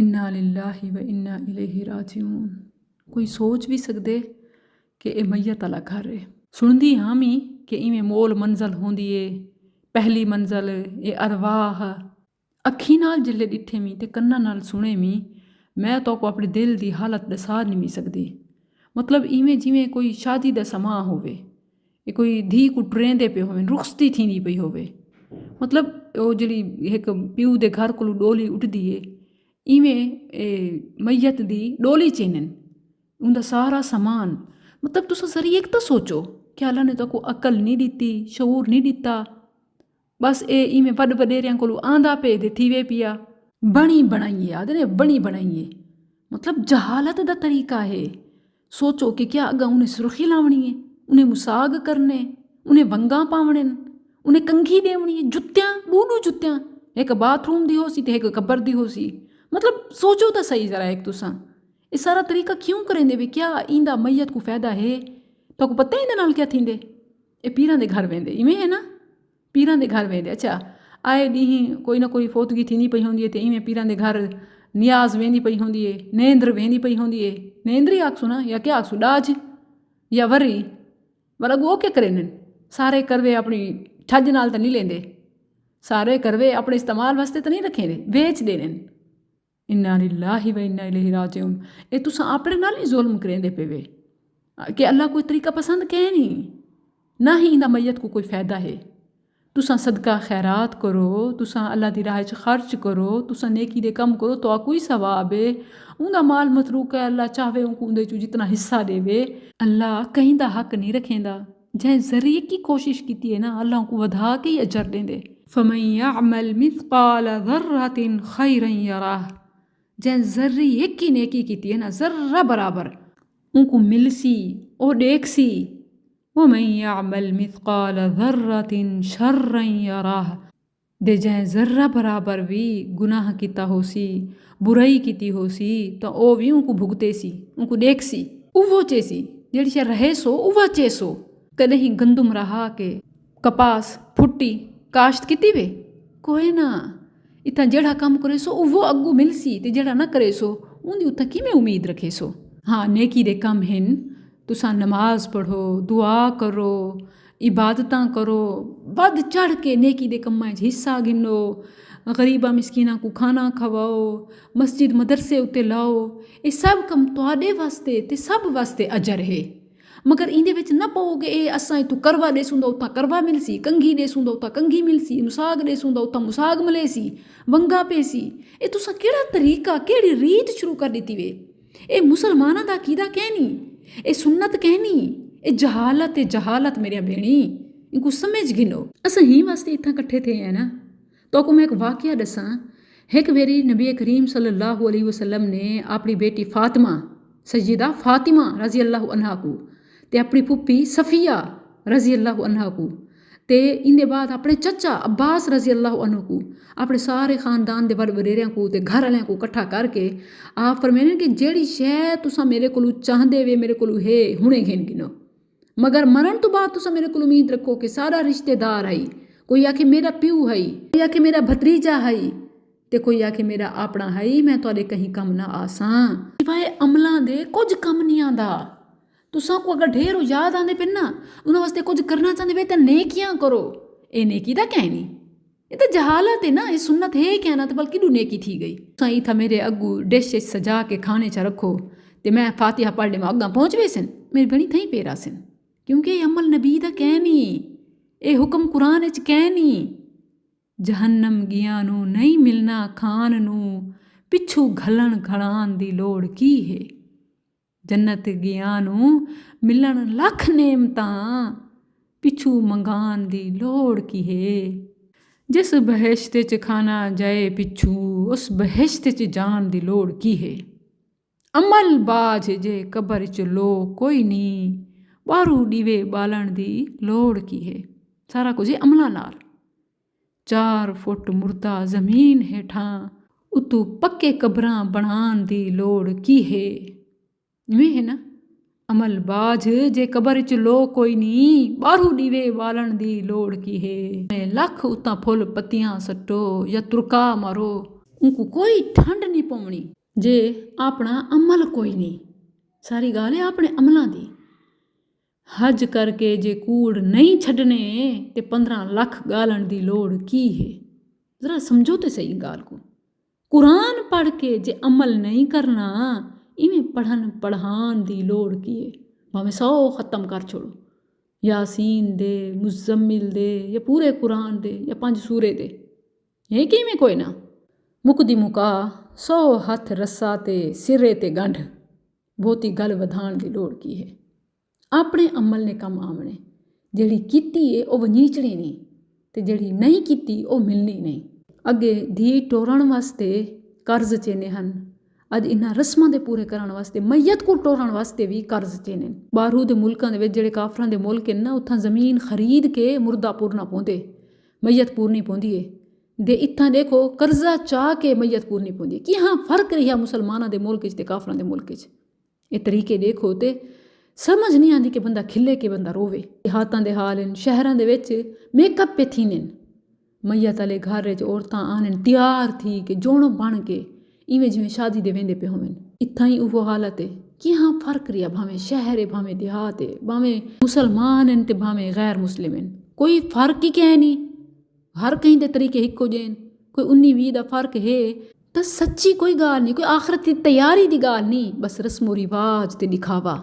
इन्ना लिल्लाहि व इन्ना इलैहि राजिऊन। कोई सोच भी सकदे कि ये मैयत आला घर है। सुनदी हाँ मी कि इवें मोल मंज़ल होंदी है, पहली मंज़ल ये अरवाह अखी नाल जिल्ले डिठे मी ते कन्ना नाल सुने मी, मैं तो को अपने दिल दी हालत दसा नहीं सकदी। मतलब इवें जिवें कोई शादी दा समा होवे, ये कोई धी को टरेंदे पे होवे, रुखसती थींदी पई होवे। मतलब वो जिहड़ी एक प्यू दे घर कोलों डोली उठदी है, इवें मैयत दी डोली चेनन उनका सारा समान। मतलब तुस जरी एक तो सोचो कि अल्लाह ने तो को अकल नहीं दिती, शऊर नहीं दिता, बस ये इवें वड वडेरियां कोलों आंदा पे दे थीवे पिया। बणी बनाइए आदे ने बणी बनाइए, मतलब जहालत दा तरीका है। सोचो कि क्या अगा उन्हें सुर्खी लावनी है, उन्हें मुसाग करने, उन्हें वंगा पावने, उन्हें कंघी देवनी है, जुत्तियां डूडू जुत्तियां, एक बाथरूम दी हो सी ते एक कब्र दी हो सी। मतलब सोचो तो सही जरा एक तुसा ये सारा तरीका क्यों करेंदे वे? क्या इंदा मैयत को फायदा है? तो को पता इंदे नाल क्या थींदे? ये पीरां दे घर वेंदे, इवें है ना, पीरां दे घर वेंदे। अच्छा आए ॾींहुं कोई ना कोई फोतगी थींदी पई होंदी है ते इवें पीरां दे घर नियाज़ वेंदी पई होंदी है, नेंद्र वेंदी पई होंदी है। नेंद्र ही आखसू ना, या क्या आखसू, डाज या वरी वाला वो क्या करेन? सारे करवे अपनी छज नाल तो नहीं लेंदे, सारे करवे अपने इस्तेमाल वास्ते तो नहीं रखेंदे, बेच देने। इन्ना लिल्लाहि व इन्ना इलैहि राजिऊन। ये तुसां अपने नाल ही जुल्म करेंदे पे वे कि अल्लाह कोई तरीका पसंद कै नहीं, ना ही इंदा मैयत को कोई फ़ायदा है। तुसां सदका खैरात करो, तुसां अल्लाह दी राह च खर्च करो, तुसां नेकी दे कम करो तो कोई सवाब है। उंदा माल मतरूक है, अल्लाह चाहे उनको उंदे चो जितना हिस्सा देवे। अल्लाह कहीं दा हक नहीं रखेंदा। जै जरिए की कोशिश की है ना, अल्लाह को वधा के ही अजर देंदे। फमन यअमल मिथकाल ज़र्रतिन खैरन यराह। जै जर्री एक ही नेकी की है ना, जर्रा बराबर उनको मिलसी ओ देखसी। वमन यअमल मिथकाल ज़र्रतिन शर्रन यराह। दे जै जर्रा बराबर भी गुनाह किता होसी, बुराई की होसी, तो ओ भी उनको भुगते सी, उनको देखसी, उवो चेसी जेड़ी शे रहे सो उवा चेसो। कदे ही गंदुम रहा के कपास फुट्टी काश्त की वे कोई ना, इतना जेड़ा काम करे सो वो अगू मिलसी, ते जेड़ा ना करे सो उनकी उतना किमें उम्मीद रखे सो। हाँ नेकी दे कम हिन, तुसा नमाज पढ़ो, दुआ करो, इबादतां करो, बद चढ़ के नेकी दे कम्मां च हिस्सा गिनो, गरीबा मिसकीना को खाना खवाओ, मस्जिद मदरसे उत्ते लाओ। ये सब कम तुहाडे वास्ते ते सब वास्ते अजर है। मगर इंदे विच ना पाओगे ए असां तू करवा देसूं दा उतां करवा मिलसी, कंघी देसूं दा उतां कंघी मिलसी, मुसाग देसूं दा उतां मुसाग मिलेसी, वंगा पेसी। ये तुसां केड़ा तरीका केड़ी रीत शुरू कर दी वे? ए मुसलमाना दा अकीदा कहनी, ए सुन्नत कहनी, ए जहालत मेरिया भेणी, इनको समझ गिनो। असां ही वास्ते इत्थां कट्ठे थे है ना। तो को मैं एक वाकया दसां। एक वेरी नबी करीम सल्लल्लाहु अलैहि वसल्लम ने अपनी बेटी फातिमा सैयदा फातिमा रजी अल्लाह अन्हा को ते अपनी पुप्पी सफ़िया रजी अल्लाह अन्हा को ते इंदे बाद अपने चचा अब्बास रजी अल्लाह अन्हु को, अपने सारे खानदान दे बड़े वडेरियां को ते घर वालियां को इकट्ठा करके आप फरमाने कि जेड़ी शै तुसां मेरे कोलू चाहदे वे मेरे कोलू है हुणे घेन गिनो, मगर मरण तो बाद तुसां मेरे कोलू उम्मीद रखो कि सारा रिश्तेदार आई, कोई आखे मेरा प्यू है, कोई आखे मेरा भतरीजा है, ते कोई आखे मेरा अपना है, मैं तुहाडे कहीं कम ना आसां। सिवाए अमलां दे कुछ कम नहीं आंदा। तुसां को अगर ढेर याद आंदे पे ना, उन्हां वास्ते कुछ करना चाहते वे तो नेकियां करो। ये नेकी दा कहनी, ये तो जहालत है ना, ये सुन्नत है कहना तो बल्कि नेकी थी गई। तुसां ई था मेरे अगू डिश सजा के खाने च रखो ते मैं फातिहा पढ़ने में अग्गा पहुँच वे सन, मेरी बनी थई पेरा सन, क्योंकि ये अमल नबी दा कहनी, ये हुक्म कुरान च कहनी। जहन्नम गियां नू नहीं मिलना खान नू, पिछू घलन घड़ान दी लोड़ की है। जन्नत गियां नू मिलन लख नेमतां, पिछू मंगान दी लोड़ की है। जिस बहिश्त च खाना जाए पिछू, उस बहिश्त च जान दी लोड़ की है। अमल बाज जे कबर च लो कोई नहीं, बारू दीवे बालन दी लोड़ की है। सारा कुछ अमला नाल। 4 फुट मुर्दा जमीन हेठां, उतू पक्के कबरां बनान दी लोड़ की है। इवें है ना, अमल बाज जे कबर च लो कोई नहीं, बारू दीवे बालन दी लोड़ की है। लख उतां फुल पत्तियां सट्टो या तुरका मारो, उनको कोई ठंड नहीं पवनी जे अपना अमल कोई नहीं। सारी गल है अपने अमलों की। हज करके जे कूड़ नहीं छड्डने ते 15 लाख गालन की लोड़ की है। जरा समझो तो सही गाल को। कुरान पढ़ के जे अमल नहीं करना इवें पढ़न पढ़ान की लोड़ की है। भावें 100 ख़त्म कर छोड़ो, यासीन दे, मुज़म्मिल दे, या पूरे कुरान दे, या 5 सूरे दे, ये किवें कोई ना मुकदी मुका 100 हथ रस्सा ते सिरे ते गंढ। बहुती गल वधाण की लोड़ की है। अपने अमल ने कम आमने। जिहड़ी कीती है वह वनीचणी नहीं ते जिहड़ी नहीं कीती वह मिलनी नहीं। अगे धी टोरण वास्ते कर्ज चेने हन। अज इन्हां रस्मां दे पूरे करन वास्ते मैयत को टोरण वास्ते भी कर्ज चेने। बाहरों दे मुल्कां दे विच जिहड़े काफरां दे मुल्क हैं ना, उत्थां ज़मीन खरीद के मुर्दा पूरना पौंदे, मैयत पूरनी पौंदी है। दे इत्थां देखो कर्जा चाह के मैयत पूरनी पौंदी है। कि हाँ फर्क रहा मुसलमानां दे मुल्क च ते काफरां दे मुल्क च। ये तरीके देखो तो समझ नहीं आती कि बंदा खिले के बंदा रोवे। देहातां दे हाल हैं, शहरां दे विच मेकअप पे थी ने मैयत वाले घर च औरतां आने तैयार थी के जोड़ो बन के इवें जिवें शादी दे वेंदे पे होवन। इत्थां ही उहो हालत है कि हाँ फर्क रहा, भावें शहर है, भावें देहात है, भावें मुसलमान हैं ते भावें गैर मुस्लिम हैं, कोई फर्क ही क्या नहीं। हर कहीं दे तरीके हिक्को जेन। कोई 19-20 दा फर्क है तो सच्ची कोई गाल नहीं, कोई आखरत की तैयारी की गाल नहीं, बस रस्मो रिवाज ते दिखावा।